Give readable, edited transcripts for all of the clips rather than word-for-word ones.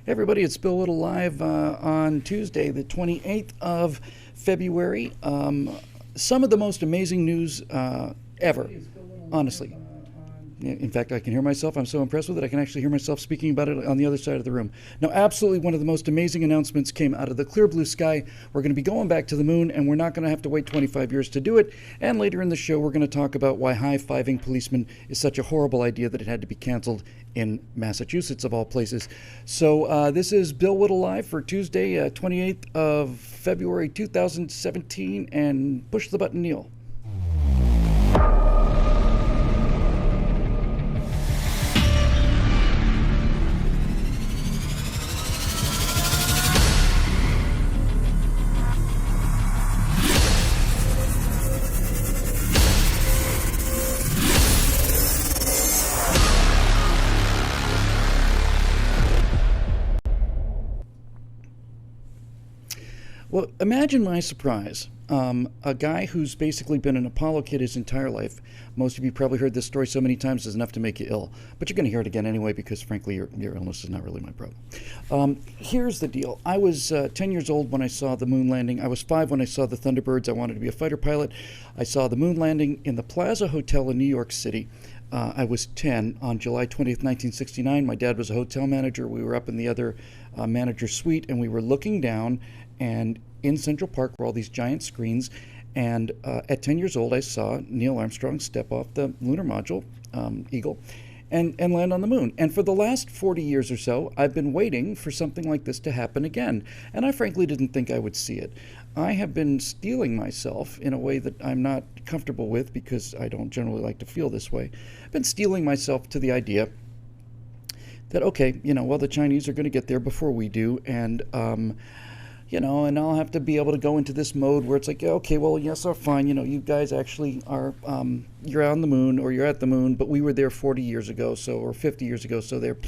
Everybody, it's Bill Whittle live on Tuesday, the 28th of February. Some of the most amazing news ever, honestly. In fact, I can hear myself. I'm so impressed with it, I can actually hear myself speaking about it on the other side of the room. Now, absolutely one of the most amazing announcements came out of the clear blue sky. We're going to be going back to the moon, and we're not going to have to wait 25 years to do it. And later in the show, we're going to talk about why high-fiving policemen is such a horrible idea that it had to be canceled in Massachusetts, of all places. So this is Bill Whittle Live for Tuesday, 28th of February 2017, and push the button, Neil. Well, imagine my surprise. A guy who's basically been an Apollo kid his entire life. Most of you probably heard this story so many times it's enough to make you ill. But you're going to hear it again anyway because, frankly, your illness is not really my problem. Here's the deal. I was 10 years old when I saw the moon landing. I was 5 when I saw the Thunderbirds. I wanted to be a fighter pilot. I saw the moon landing in the Plaza Hotel in New York City. I was 10 on July 20th, 1969. My dad was a hotel manager. We were up in the other manager's suite, and we were looking down, and in Central Park were all these giant screens. And at 10 years old, I saw Neil Armstrong step off the lunar module, Eagle, and land on the moon. And for the last 40 years or so, I've been waiting for something like this to happen again. And I frankly didn't think I would see it. I have been steeling myself in a way that I'm not comfortable with because I don't generally like to feel this way. I've been steeling myself to the idea that, okay, well, the Chinese are going to get there before we do, and and I'll have to be able to go into this mode where it's like, okay, well, yes, fine, you guys actually are, you're on the moon or you're at the moon, but we were there 40 years ago, or 50 years ago, so they're,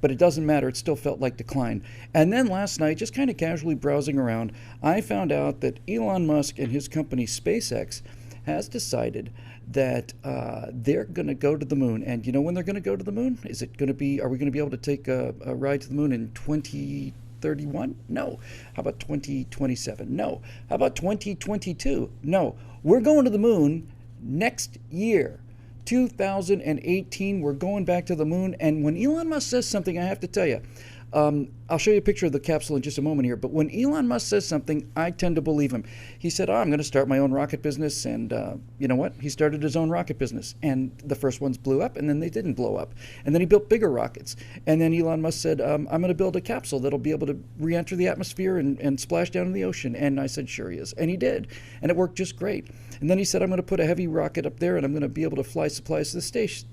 but it doesn't matter, it still felt like decline. And then last night, just kind of casually browsing around, I found out that Elon Musk and his company SpaceX has decided that they're going to go to the moon. And you know when they're going to go to the moon? Are we going to be able to take a ride to the moon in 2031? No. How about 2027? No. How about 2022? No. We're going to the moon next year. 2018, we're going back to the moon. And when Elon Musk says something, I have to tell you, I'll show you a picture of the capsule in just a moment here, but when Elon Musk says something, I tend to believe him. He said, I'm going to start my own rocket business, and you know what? He started his own rocket business, and the first ones blew up, and then they didn't blow up. And then he built bigger rockets. And then Elon Musk said, I'm going to build a capsule that'll be able to re-enter the atmosphere and splash down in the ocean. And I said, sure he is. And he did. And it worked just great. And then he said, I'm going to put a heavy rocket up there, and I'm going to be able to fly supplies to the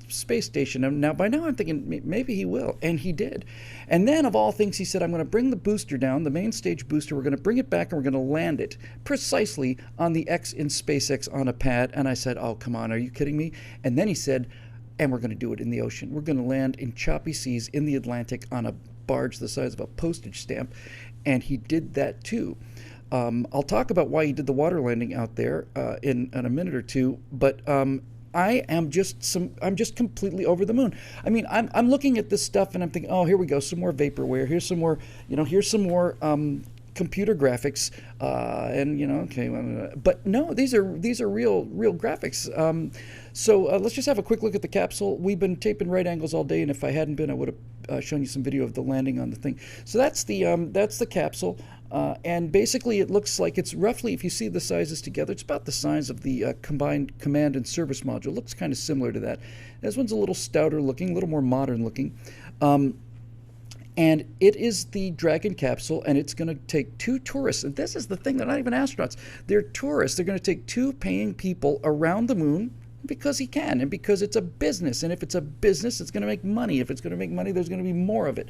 space station. And now, by now, I'm thinking maybe he will. And he did. And then, of all things, he said, I'm going to bring the booster down, the main stage booster. We're going to bring it back, and we're going to land it precisely on the X in SpaceX on a pad. And I said, oh, come on, are you kidding me? And then he said, and we're going to do it in the ocean. We're going to land in choppy seas in the Atlantic on a barge the size of a postage stamp. And he did that, too. I'll talk about why he did the water landing out there in a minute or two, but I'm just completely over the moon. I mean, I'm looking at this stuff and I'm thinking, oh, here we go, some more vaporware. Here's some more, here's some more computer graphics, and okay, but no, these are real graphics. So let's just have a quick look at the capsule. We've been taping right angles all day, and if I hadn't been, I would have shown you some video of the landing on the thing. So that's the capsule. And basically it looks like it's roughly, if you see the sizes together, it's about the size of the combined command and service module. It looks kind of similar to that. This one's a little stouter looking, a little more modern looking. And it is the Dragon capsule, and it's going to take 2 tourists. And this is the thing, they're not even astronauts. They're tourists. They're going to take 2 paying people around the moon because he can, and because it's a business. And if it's a business, it's going to make money. If it's going to make money, there's going to be more of it.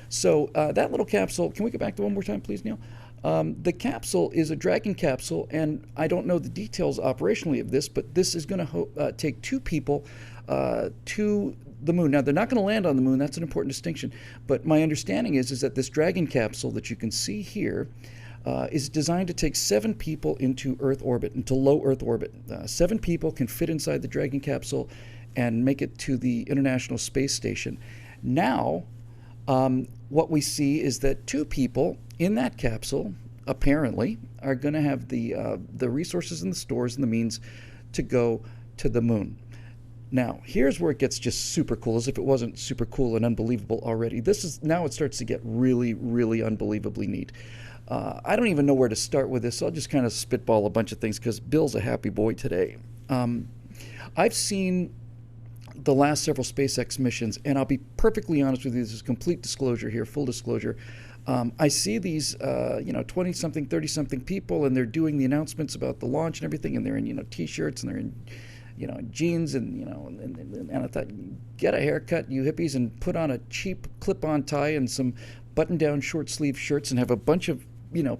So that little capsule, can we go back to one more time, please, Neil? The capsule is a Dragon capsule, and I don't know the details operationally of this, but this is going to take 2 people to the moon. Now, they're not going to land on the moon. That's an important distinction. But my understanding is that this Dragon capsule that you can see here is designed to take 7 people into Earth orbit, into low Earth orbit. 7 people can fit inside the Dragon capsule and make it to the International Space Station. Now, what we see is that two people in that capsule apparently are going to have the resources and the stores and the means to go to the moon. Now, here's where it gets just super cool, as if it wasn't super cool and unbelievable already. Now it starts to get really, really unbelievably neat. I don't even know where to start with this, so I'll just kind of spitball a bunch of things because Bill's a happy boy today. I've seen the last several SpaceX missions, and I'll be perfectly honest with you, this is complete disclosure here, full disclosure. I see these, 20-something, 30-something people, and they're doing the announcements about the launch and everything, and they're in, T-shirts, and they're in, jeans, and I thought, get a haircut, you hippies, and put on a cheap clip-on tie and some button-down short-sleeve shirts, and have a bunch of,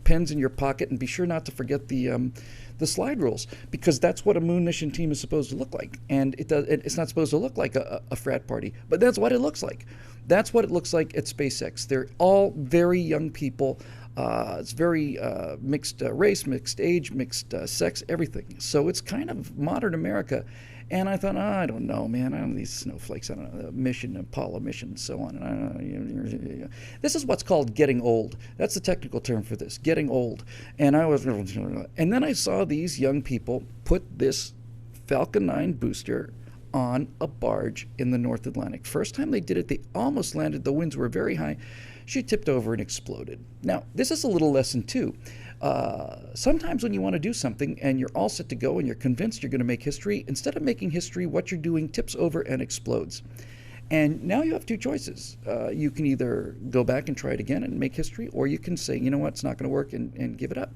pens in your pocket, and be sure not to forget the slide rules, because that's what a moon mission team is supposed to look like. And it's not supposed to look like a frat party, but that's what it looks like. That's what it looks like at SpaceX. They're all very young people. It's very mixed race, mixed age, mixed sex, everything. So it's kind of modern America. And I thought, I don't know, man. I don't know these snowflakes. I don't know, mission, Apollo mission, and so on. And this is what's called getting old. That's the technical term for this, getting old. And then I saw these young people put this Falcon 9 booster on a barge in the North Atlantic. First time they did it, they almost landed. The winds were very high. She tipped over and exploded. Now, this is a little lesson too. Sometimes when you want to do something and you're all set to go and you're convinced you're going to make history, instead of making history, what you're doing tips over and explodes. And now you have two choices. You can either go back and try it again and make history, or you can say, you know what, it's not going to work, and give it up.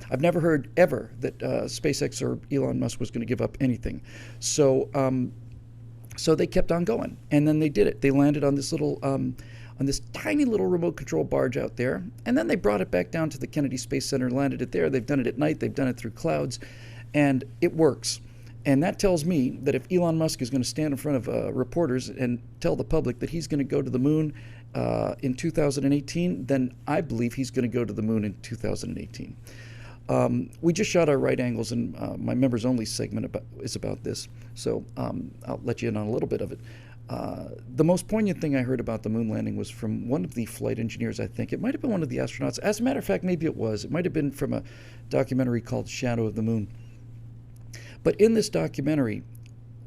I've never heard ever that SpaceX or Elon Musk was going to give up anything. So they kept on going, and then they did it. They landed on this little on this tiny little remote control barge out there, and then they brought it back down to the Kennedy Space Center, landed it there. They've done it at night, they've done it through clouds, and it works. And that tells me that if Elon Musk is going to stand in front of reporters and tell the public that he's going to go to the moon in 2018, then I believe he's going to go to the moon in 2018. We just shot our right angles, and my members only segment is about this, so I'll let you in on a little bit of it. The most poignant thing I heard about the moon landing was from one of the flight engineers, I think. It might have been one of the astronauts. As a matter of fact, maybe it was. It might have been from a documentary called Shadow of the Moon. But in this documentary,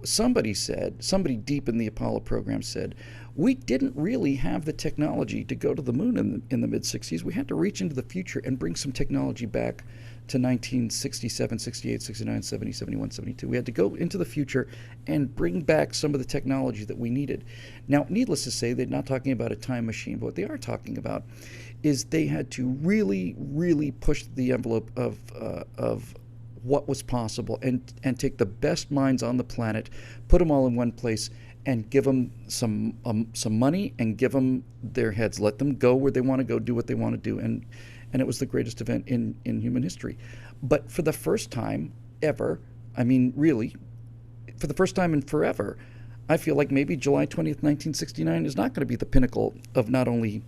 somebody deep in the Apollo program said, we didn't really have the technology to go to the moon in the mid-60s. We had to reach into the future and bring some technology back to 1967, 68, 69, 70, 71, 72. We had to go into the future and bring back some of the technology that we needed. Now, needless to say, they're not talking about a time machine, but what they are talking about is they had to really, really push the envelope of what was possible and take the best minds on the planet, put them all in one place, and give them some money and give them their heads. Let them go where they want to go, do what they want to do. And it was the greatest event in human history. But for the first time ever, I mean, really, for the first time in forever, I feel like maybe July 20th, 1969 is not going to be the pinnacle of not only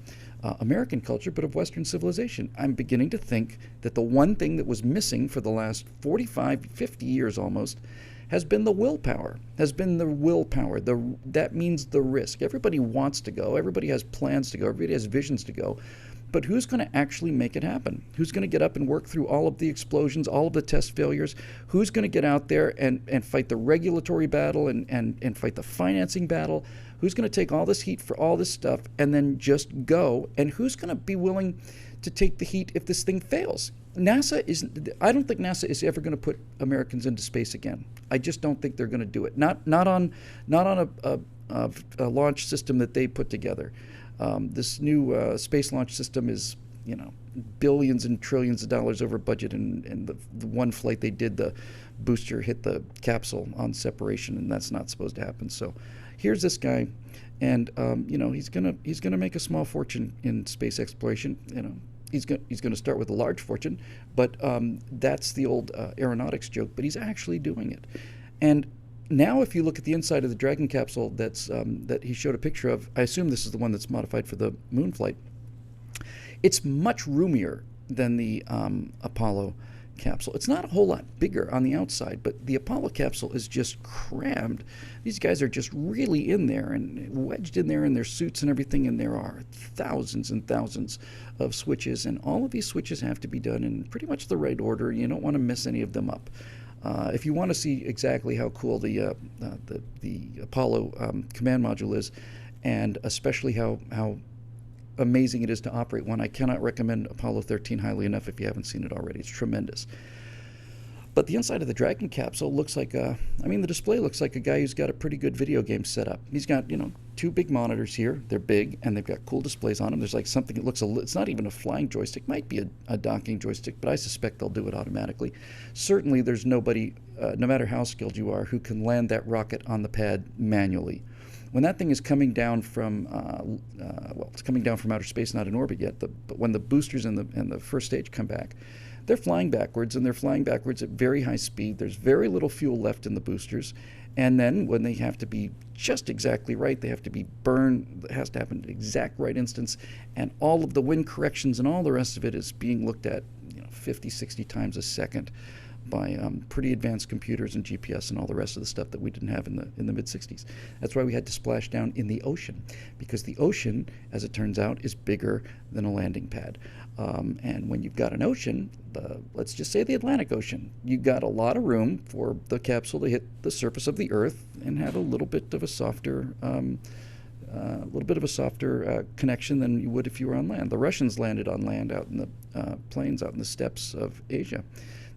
American culture, but of Western civilization. I'm beginning to think that the one thing that was missing for the last 45, 50 years almost has been the willpower, that means the risk. Everybody wants to go. Everybody has plans to go. Everybody has visions to go. But who's going to actually make it happen? Who's going to get up and work through all of the explosions, all of the test failures? Who's going to get out there and fight the regulatory battle and fight the financing battle? Who's going to take all this heat for all this stuff and then just go? And who's going to be willing to take the heat if this thing fails? I don't think NASA is ever going to put Americans into space again. I just don't think they're going to do it. Not on a launch system that they put together. This new space launch system is, billions and trillions of dollars over budget, and the one flight they did, the booster hit the capsule on separation, and that's not supposed to happen. So here's this guy, and he's gonna make a small fortune in space exploration. He's going to start with a large fortune, but that's the old aeronautics joke. But he's actually doing it, and now, if you look at the inside of the Dragon capsule that he showed a picture of, I assume this is the one that's modified for the moon flight. It's much roomier than the Apollo capsule. It's not a whole lot bigger on the outside, but the Apollo capsule is just crammed. These guys are just really in there and wedged in there in their suits and everything, and there are thousands and thousands of switches, and all of these switches have to be done in pretty much the right order. You don't want to mess any of them up. If you want to see exactly how cool the Apollo command module is, and especially how amazing it is to operate one, I cannot recommend Apollo 13 highly enough if you haven't seen it already. It's tremendous. But the inside of the Dragon capsule looks like the display looks like a guy who's got a pretty good video game set up. He's got, two big monitors here. They're big, and they've got cool displays on them. There's like something that looks it's not even a flying joystick. Might be a docking joystick, but I suspect they'll do it automatically. Certainly, there's nobody, no matter how skilled you are, who can land that rocket on the pad manually. When that thing is coming down from, it's coming down from outer space, not in orbit yet, but when the boosters and the first stage come back, they're flying backwards, and they're flying backwards at very high speed. There's very little fuel left in the boosters. And then when they have to be just exactly right, they have to be burned. It has to happen at the exact right instance. And all of the wind corrections and all the rest of it is being looked at 50, 60 times a second by pretty advanced computers and GPS and all the rest of the stuff that we didn't have in the mid-60s. That's why we had to splash down in the ocean, because the ocean, as it turns out, is bigger than a landing pad. And when you've got an ocean, let's just say the Atlantic Ocean, you've got a lot of room for the capsule to hit the surface of the Earth and have a little bit of a softer connection than you would if you were on land. The Russians landed on land out in the plains, out in the steppes of Asia,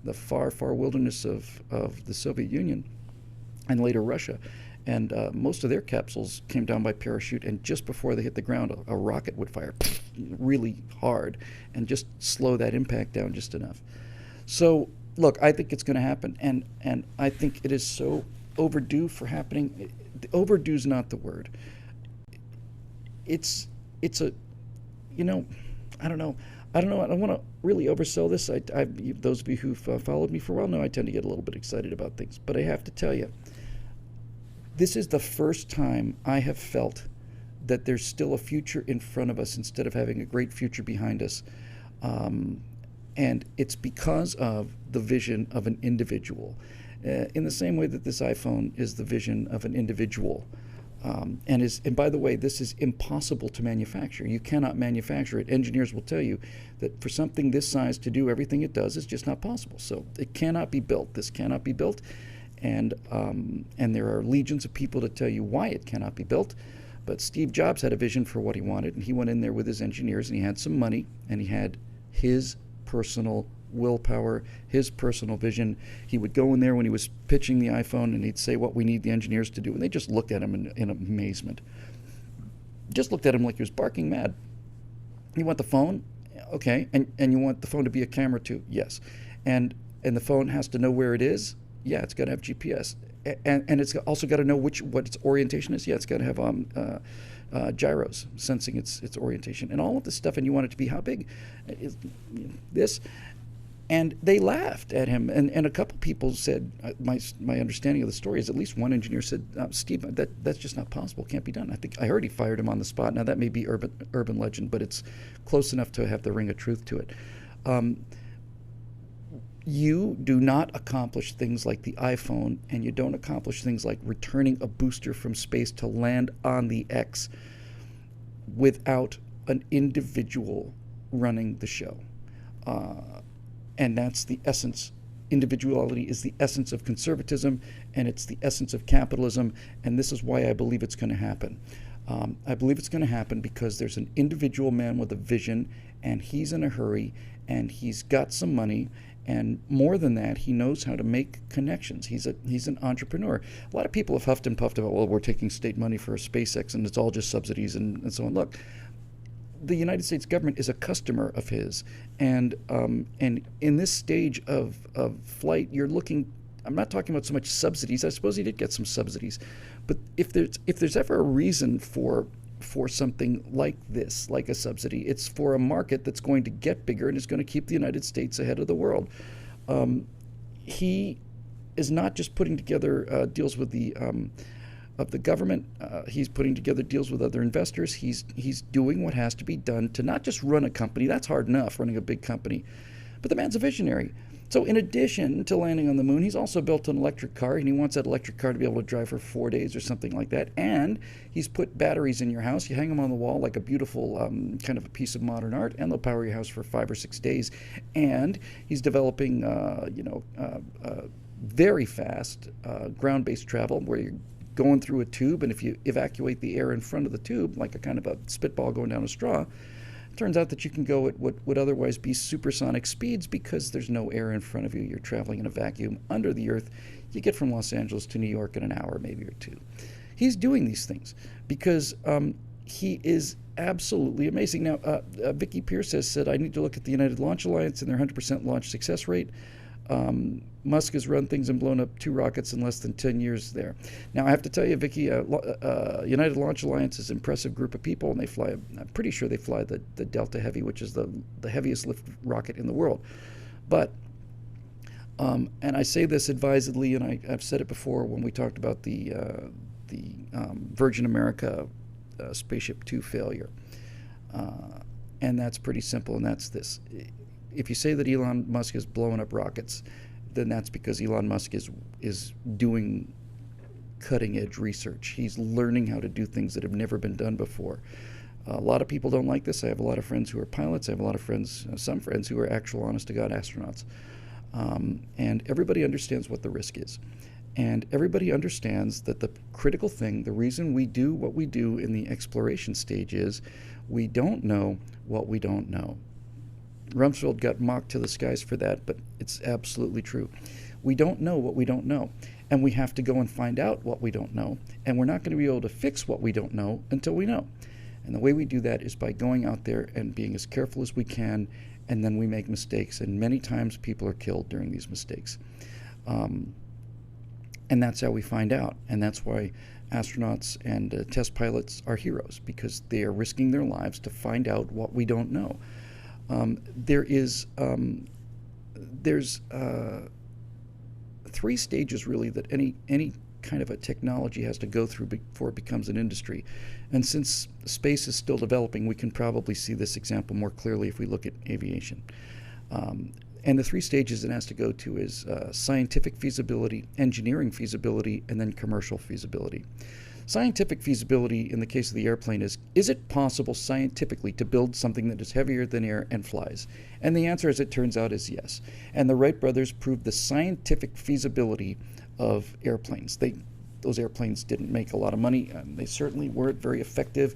the far, far wilderness of the Soviet Union and later Russia. And most of their capsules came down by parachute, and just before they hit the ground, a rocket would fire really hard and just slow that impact down just enough. So, look, I think it's going to happen, and I think it is so overdue for happening. Overdue is not the word. It's a, I don't know. I don't want to really oversell this. Those of you who've followed me for a while know I tend to get a little bit excited about things. But I have to tell you, this is the first time I have felt that there's still a future in front of us instead of having a great future behind us. And it's because of the vision of an individual. In the same way that this iPhone is the vision of an individual. And by the way, this is impossible to manufacture. You cannot manufacture it. Engineers will tell you that for something this size to do everything it does is just not possible. So it cannot be built. This cannot be built. And there are legions of people to tell you why it cannot be built. But Steve Jobs had a vision for what he wanted, and he went in there with his engineers, and he had some money, and he had his personal willpower, his personal vision. He would go in there when he was pitching the iPhone, and he'd say what we need the engineers to do, and they just looked at him in amazement. Just looked at him like he was barking mad. You want the phone? Okay. And you want the phone to be a camera too? Yes. And the phone has to know where it is? Yeah, it's got to have GPS. And it's also got to know what its orientation is. Yeah, it's got to have gyros sensing its orientation and all of this stuff. And you want it to be how big? This. And they laughed at him. And a couple people said, my understanding of the story is at least one engineer said, Steve, that's just not possible. Can't be done. I heard he fired him on the spot. Now, that may be urban legend, but it's close enough to have the ring of truth to it. You do not accomplish things like the iPhone, and you don't accomplish things like returning a booster from space to land on the X without an individual running the show. And that's the essence. Individuality is the essence of conservatism, and it's the essence of capitalism, and this is why I believe it's going to happen. I believe it's going to happen because there's an individual man with a vision, and he's in a hurry, and he's got some money, and more than that, he knows how to make connections. He's an entrepreneur. A lot of people have huffed and puffed about, well, we're taking state money for SpaceX, and it's all just subsidies and so on. Look, the United States government is a customer of his, and in this stage of flight, you're looking. I'm not talking about so much subsidies. I suppose he did get some subsidies, but if there's ever a reason for something like this, like a subsidy, it's for a market that's going to get bigger and is going to keep the United States ahead of the world. He is not just putting together deals with the government. He's putting together deals with other investors. He's doing what has to be done to not just run a company. That's hard enough, running a big company. But the man's a visionary. So in addition to landing on the moon, he's also built an electric car, and he wants that electric car to be able to drive for 4 days or something like that. And he's put batteries in your house. You hang them on the wall like a beautiful kind of a piece of modern art, and they'll power your house for 5 or 6 days. And he's developing, very fast ground-based travel where you're going through a tube, and if you evacuate the air in front of the tube, like a kind of a spitball going down a straw, it turns out that you can go at what would otherwise be supersonic speeds because there's no air in front of you. You're traveling in a vacuum under the earth. You get from Los Angeles to New York in an hour, maybe, or two. He's doing these things because he is absolutely amazing. Now, Vicki Pierce has said, I need to look at the United Launch Alliance and their 100% launch success rate. Musk has run things and blown up 2 rockets in less than 10 years there. Now, I have to tell you, Vicki, United Launch Alliance is an impressive group of people, and they fly, I'm pretty sure they fly the Delta Heavy, which is the heaviest lift rocket in the world. But, and I say this advisedly, and I've said it before when we talked about the Virgin America Spaceship 2 failure. And that's pretty simple, and that's this. If you say that Elon Musk is blowing up rockets, then that's because Elon Musk is doing cutting-edge research. He's learning how to do things that have never been done before. A lot of people don't like this. I have a lot of friends who are pilots. I have a lot of friends, some friends who are actual honest-to-God astronauts. And everybody understands what the risk is. And everybody understands that the critical thing, the reason we do what we do in the exploration stage is we don't know what we don't know. Rumsfeld got mocked to the skies for that, but it's absolutely true. We don't know what we don't know, and we have to go and find out what we don't know, and we're not going to be able to fix what we don't know until we know. And the way we do that is by going out there and being as careful as we can, and then we make mistakes, and many times people are killed during these mistakes. And that's how we find out, and that's why astronauts and test pilots are heroes, because they are risking their lives to find out what we don't know. There's 3 stages really that any kind of a technology has to go through before it becomes an industry. And since space is still developing, we can probably see this example more clearly if we look at aviation. And the 3 stages it has to go to is scientific feasibility, engineering feasibility, and then commercial feasibility. Scientific feasibility in the case of the airplane is it possible scientifically to build something that is heavier than air and flies? And the answer, as it turns out, is yes. And the Wright brothers proved the scientific feasibility of airplanes. Those airplanes didn't make a lot of money, and they certainly weren't very effective.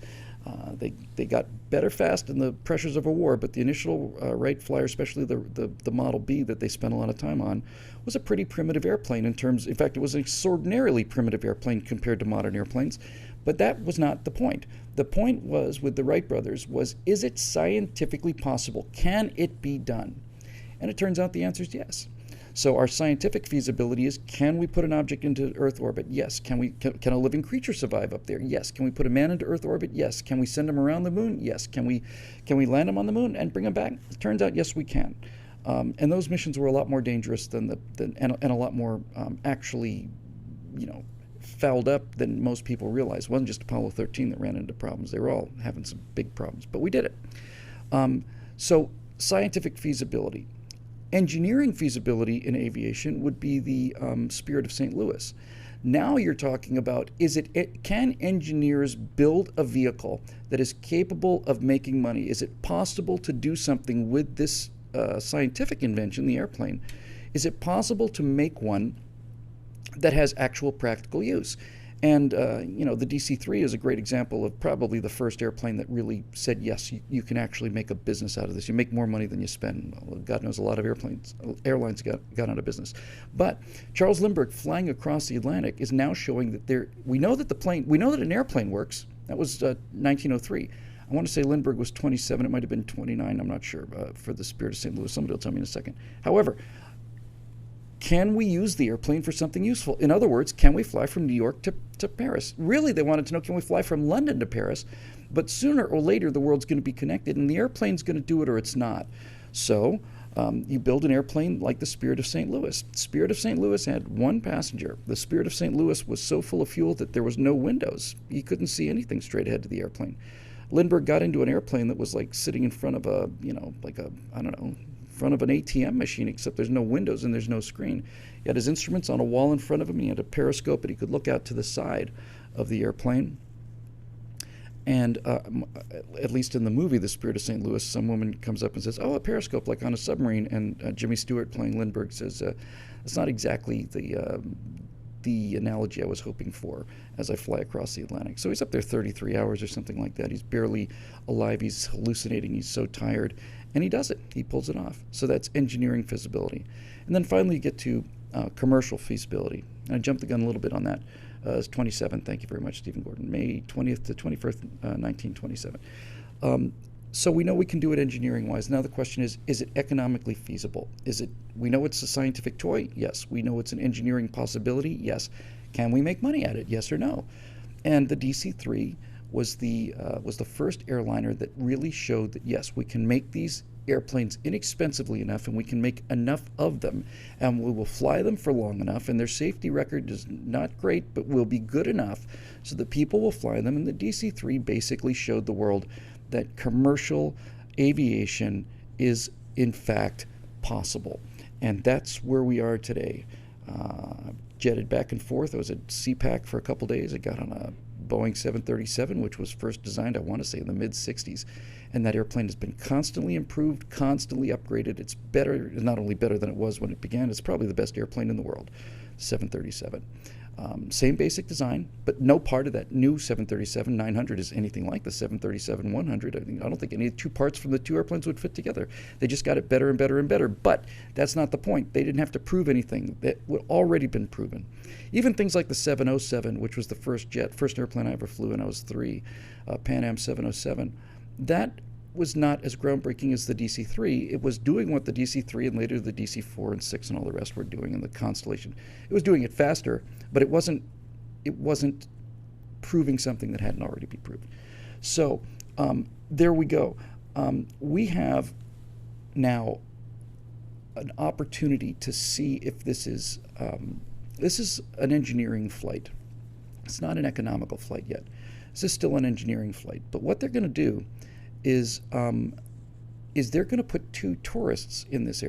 They got better fast in the pressures of a war, but the initial Wright flyer, especially the Model B that they spent a lot of time on, was a pretty primitive airplane in fact, it was an extraordinarily primitive airplane compared to modern airplanes, but that was not the point. The point was, with the Wright brothers, is it scientifically possible? Can it be done? And it turns out the answer is yes. So our scientific feasibility is, can we put an object into Earth orbit? Yes. Can a living creature survive up there? Yes. Can we put a man into Earth orbit? Yes. Can we send him around the moon? Yes. Can we land him on the moon and bring him back? It turns out, yes, we can. And those missions were a lot more dangerous and a lot more actually, fouled up than most people realize. It wasn't just Apollo 13 that ran into problems. They were all having some big problems, but we did it. So scientific feasibility. Engineering feasibility in aviation would be the Spirit of St. Louis. Now you're talking about, can engineers build a vehicle that is capable of making money? Is it possible to do something with this scientific invention, the airplane? Is it possible to make one that has actual practical use? And, the DC-3 is a great example of probably the first airplane that really said, yes, you can actually make a business out of this. You make more money than you spend. Well, God knows a lot of airlines got out of business. But Charles Lindbergh flying across the Atlantic is now showing that we know that an airplane works. That was 1903. I want to say Lindbergh was 27. It might have been 29. I'm not sure for the Spirit of St. Louis. Somebody will tell me in a second. However, can we use the airplane for something useful? In other words, can we fly from New York to Paris? Really, they wanted to know, can we fly from London to Paris? But sooner or later, the world's going to be connected, and the airplane's going to do it or it's not. So you build an airplane like the Spirit of St. Louis. Spirit of St. Louis had 1 passenger. The Spirit of St. Louis was so full of fuel that there was no windows. You couldn't see anything straight ahead to the airplane. Lindbergh got into an airplane that was like sitting in front of a front of an ATM machine, except there's no windows and there's no screen. He had his instruments on a wall in front of him. He had a periscope, and he could look out to the side of the airplane. And at least in the movie, The Spirit of St. Louis, some woman comes up and says, "Oh, a periscope like on a submarine." And Jimmy Stewart, playing Lindbergh, says, "It's not exactly the analogy I was hoping for as I fly across the Atlantic." So he's up there 33 hours or something like that. He's barely alive. He's hallucinating. He's so tired. And he does it. He pulls it off. So that's engineering feasibility. And then finally you get to commercial feasibility. And I jumped the gun a little bit on that. It's 27. Thank you very much, Stephen Gordon. May 20th to 21st, 1927. So we know we can do it engineering-wise. Now the question is it economically feasible? We know it's a scientific toy? Yes. We know it's an engineering possibility? Yes. Can we make money at it? Yes or no? And the DC-3 was the first airliner that really showed that, yes, we can make these airplanes inexpensively enough, and we can make enough of them, and we will fly them for long enough, and their safety record is not great, but will be good enough so that people will fly them. And the DC-3 basically showed the world that commercial aviation is in fact possible. And that's where we are today. Jetted back and forth. I was at CPAC for a couple days. I got on a Boeing 737, which was first designed, I want to say, in the mid-60s. And that airplane has been constantly improved, constantly upgraded. It's better, not only better than it was when it began, it's probably the best airplane in the world, 737. Same basic design, but no part of that new 737-900 is anything like the 737-100. I don't think any two parts from the two airplanes would fit together. They just got it better and better and better. But that's not the point. They didn't have to prove anything that would already been proven. Even things like the 707, which was the first airplane I ever flew when I was 3, Pan Am 707, that was not as groundbreaking as the DC-3. It was doing what the DC-3 and later the DC-4 and 6 and all the rest were doing in the Constellation. It was doing it faster, but it wasn't proving something that hadn't already been proved. So there we go. We have now an opportunity to see if this is an engineering flight. It's not an economical flight yet. This is still an engineering flight. But what they're going to do is they're going to put 2 tourists in this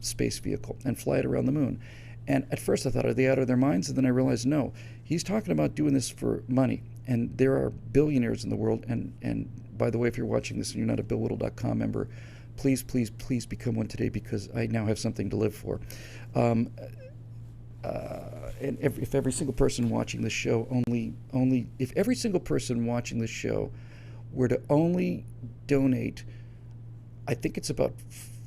space vehicle and fly it around the moon. And at first I thought, are they out of their minds? And then I realized, no, he's talking about doing this for money. And there are billionaires in the world. And by the way, if you're watching this and you're not a BillWhittle.com member, please, please, please become one today, because I now have something to live for. And if every single person watching this show if every single person watching this show were to only donate, I think it's about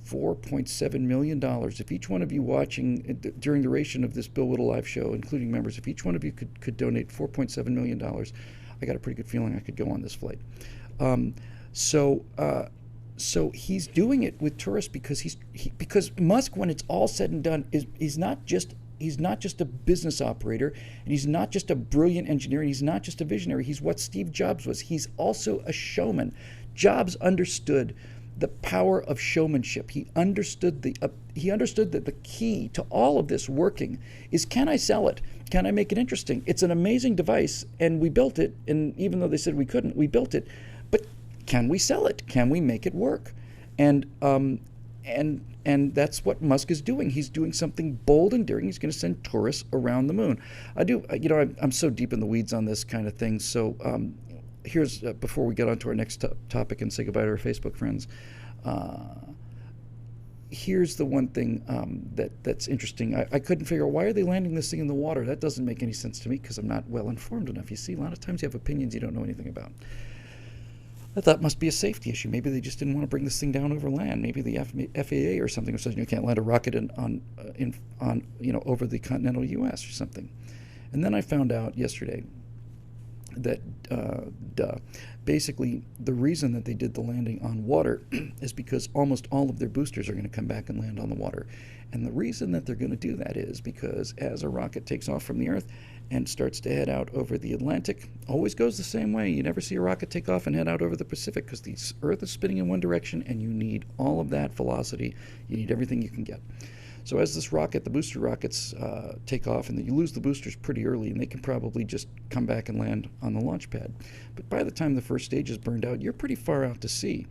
$4.7 million. If each one of you watching during the duration of this Bill Whittle live show, including members, if each one of you could donate $4.7 million, I got a pretty good feeling I could go on this flight. So he's doing it with tourists because Musk, when it's all said and done, he's not just a business operator, and he's not just a brilliant engineer, and he's not just a visionary. He's what Steve Jobs was. He's also a showman. Jobs understood the power of showmanship. He understood that the key to all of this working is, can I sell it? Can I make it interesting? It's an amazing device, and we built it, and even though they said we couldn't, we built it. But can we sell it? Can we make it work? And that's what Musk is doing. He's doing something bold and daring. He's going to send tourists around the moon. I'm so deep in the weeds on this kind of thing. So here's, before we get on to our next topic and say goodbye to our Facebook friends, here's the one thing that's interesting. I couldn't figure out, why are they landing this thing in the water? That doesn't make any sense to me, because I'm not well informed enough. You see, a lot of times you have opinions you don't know anything about. I thought it must be a safety issue. Maybe they just didn't want to bring this thing down over land. Maybe the FAA or something says you can't land a rocket over the continental U.S. or something. And then I found out yesterday that basically the reason that they did the landing on water is because almost all of their boosters are going to come back and land on the water. And the reason that they're going to do that is because as a rocket takes off from the Earth and starts to head out over the Atlantic, always goes the same way. You never see a rocket take off and head out over the Pacific, because the Earth is spinning in one direction, and you need all of that velocity. You need everything you can get. So as this rocket, the booster rockets, take off, and you lose the boosters pretty early, and they can probably just come back and land on the launch pad. But by the time the first stage is burned out, you're pretty far out to sea.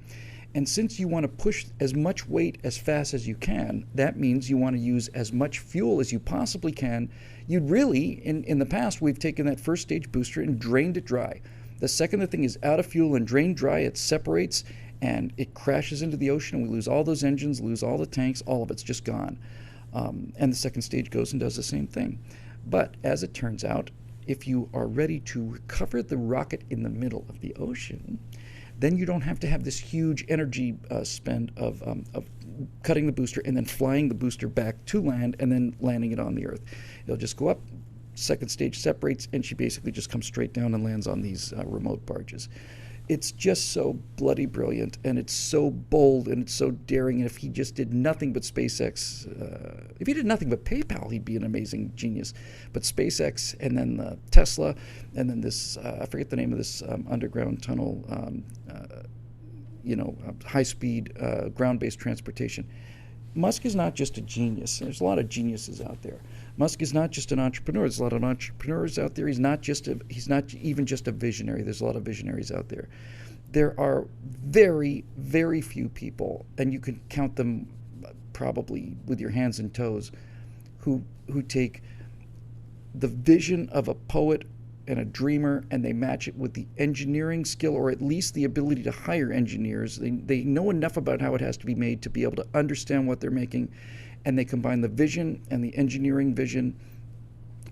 And since you want to push as much weight as fast as you can, that means you want to use as much fuel as you possibly can. You'd really, in the past, we've taken that first stage booster and drained it dry. The second the thing is out of fuel and drained dry, it separates and it crashes into the ocean, and we lose all those engines, lose all the tanks, all of it's just gone. And the second stage goes and does the same thing. But as it turns out, if you are ready to recover the rocket in the middle of the ocean, then you don't have to have this huge energy spend of cutting the booster and then flying the booster back to land and then landing it on the Earth. It'll just go up, second stage separates, and she basically just comes straight down and lands on these remote barges. It's just so bloody brilliant, and it's so bold, and it's so daring. And if he just did nothing but SpaceX, if he did nothing but PayPal, he'd be an amazing genius. But SpaceX, and then Tesla, and then this, I forget the name of this underground tunnel, high-speed ground-based transportation. Musk is not just a genius. There's a lot of geniuses out there. Musk is not just an entrepreneur. There's a lot of entrepreneurs out there. He's not even just a visionary. There's a lot of visionaries out there. There are very, very few people, and you can count them probably with your hands and toes, who take the vision of a poet and a dreamer, and they match it with the engineering skill, or at least the ability to hire engineers. They know enough about how it has to be made to be able to understand what they're making, and they combine the vision and the engineering vision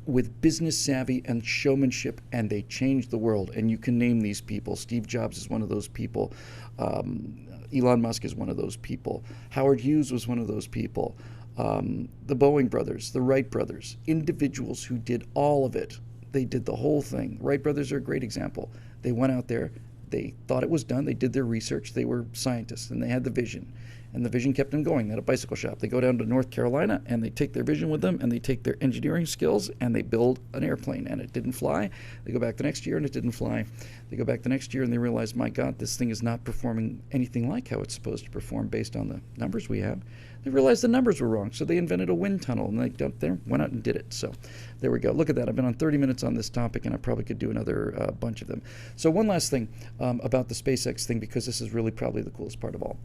with business savvy and showmanship, and they change the world. And you can name these people. Steve Jobs is one of those people. Elon Musk is one of those people. Howard Hughes was one of those people. The Boeing brothers, the Wright brothers, individuals who did all of it. They did the whole thing. Wright brothers are a great example. They went out there, they thought it was done, they did their research, they were scientists, and they had the vision. And the vision kept them going. They had a bicycle shop. They go down to North Carolina, and they take their vision with them, and they take their engineering skills, and they build an airplane, and it didn't fly. They go back the next year, and it didn't fly. They go back the next year, and they realize, my God, this thing is not performing anything like how it's supposed to perform based on the numbers we have. They realized the numbers were wrong, so they invented a wind tunnel, and they jumped there, went out and did it. So there we go. Look at that. I've been on 30 minutes on this topic, and I probably could do another bunch of them. So one last thing about the SpaceX thing, because this is really probably the coolest part of all.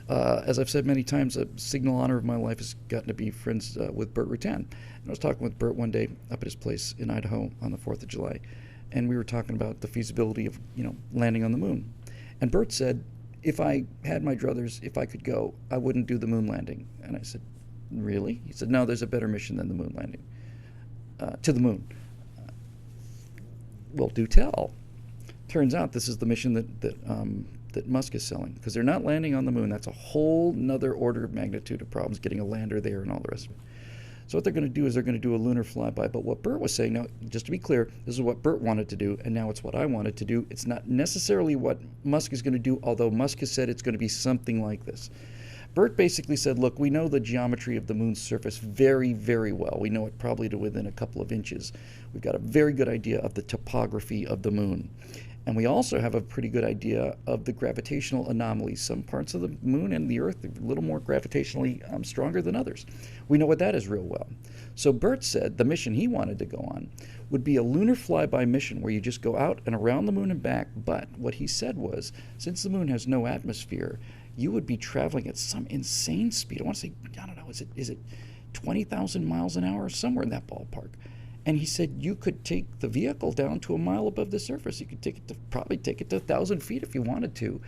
As I've said many times, a signal honor of my life has gotten to be friends with Burt Rutan. And I was talking with Burt one day up at his place in Idaho on the 4th of July, and we were talking about the feasibility of, landing on the moon. And Burt said, if I had my druthers, if I could go, I wouldn't do the moon landing. And I said, really? He said, no, there's a better mission than the moon landing. To the moon. Well, do tell. Turns out this is the mission that Musk is selling, because they're not landing on the moon. That's a whole nother order of magnitude of problems, getting a lander there and all the rest of it. So what they're going to do is they're going to do a lunar flyby. But what Burt was saying, now, just to be clear, this is what Burt wanted to do, and now it's what I wanted to do. It's not necessarily what Musk is going to do, although Musk has said it's going to be something like this. Burt basically said, look, we know the geometry of the moon's surface very, very well. We know it probably to within a couple of inches. We've got a very good idea of the topography of the moon. And we also have a pretty good idea of the gravitational anomalies. Some parts of the moon and the Earth are a little more gravitationally stronger than others. We know what that is real well. So Burt said the mission he wanted to go on would be a lunar flyby mission where you just go out and around the moon and back. But what he said was, since the moon has no atmosphere, you would be traveling at some insane speed. I want to say, I don't know, is it 20,000 miles an hour? Somewhere in that ballpark. And he said you could take the vehicle down to a mile above the surface. You could probably take it to 1,000 feet if you wanted to,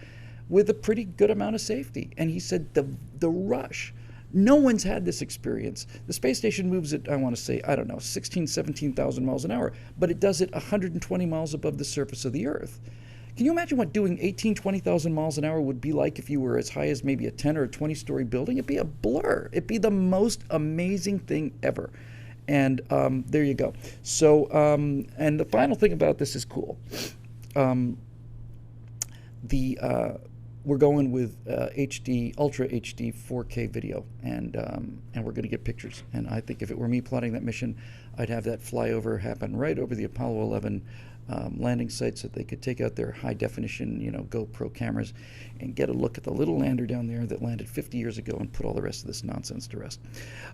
with a pretty good amount of safety. And he said the rush, no one's had this experience. The space station moves at, I want to say, 17,000 miles an hour, but it does it 120 miles above the surface of the Earth. Can you imagine what doing 20,000 miles an hour would be like if you were as high as maybe a 10 or a 20-story building? It'd be a blur. It'd be the most amazing thing ever. And there you go. So, and the final thing about this is cool. We're going with HD, Ultra HD 4K video, and we're going to get pictures. And I think if it were me plotting that mission, I'd have that flyover happen right over the Apollo 11 landing sites so they could take out their high definition, GoPro cameras and get a look at the little lander down there that landed 50 years ago and put all the rest of this nonsense to rest.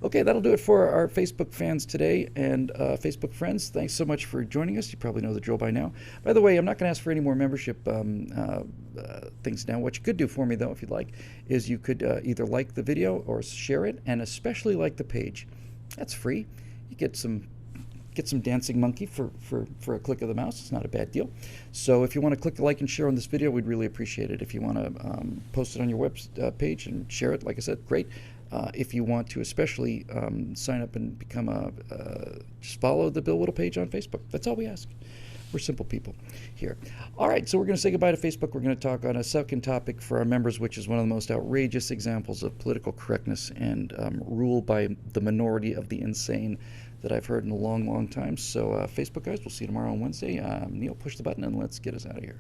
Okay, that'll do it for our Facebook fans today and Facebook friends. Thanks so much for joining us. You probably know the drill by now. By the way, I'm not going to ask for any more membership things now. What you could do for me, though, if you'd like, is you could either like the video or share it, and especially like the page. That's free. You get some dancing monkey for a click of the mouse. It's not a bad deal. So if you want to click the like and share on this video, we'd really appreciate it. If you want to post it on your web page and share it, like I said, great. If you want to especially sign up and become just follow the Bill Whittle page on Facebook. That's all we ask. We're simple people here. All right, so we're going to say goodbye to Facebook. We're going to talk on a second topic for our members, which is one of the most outrageous examples of political correctness and rule by the minority of the insane that I've heard in a long, long time. So Facebook guys, we'll see you tomorrow on Wednesday. Neil, push the button and let's get us out of here.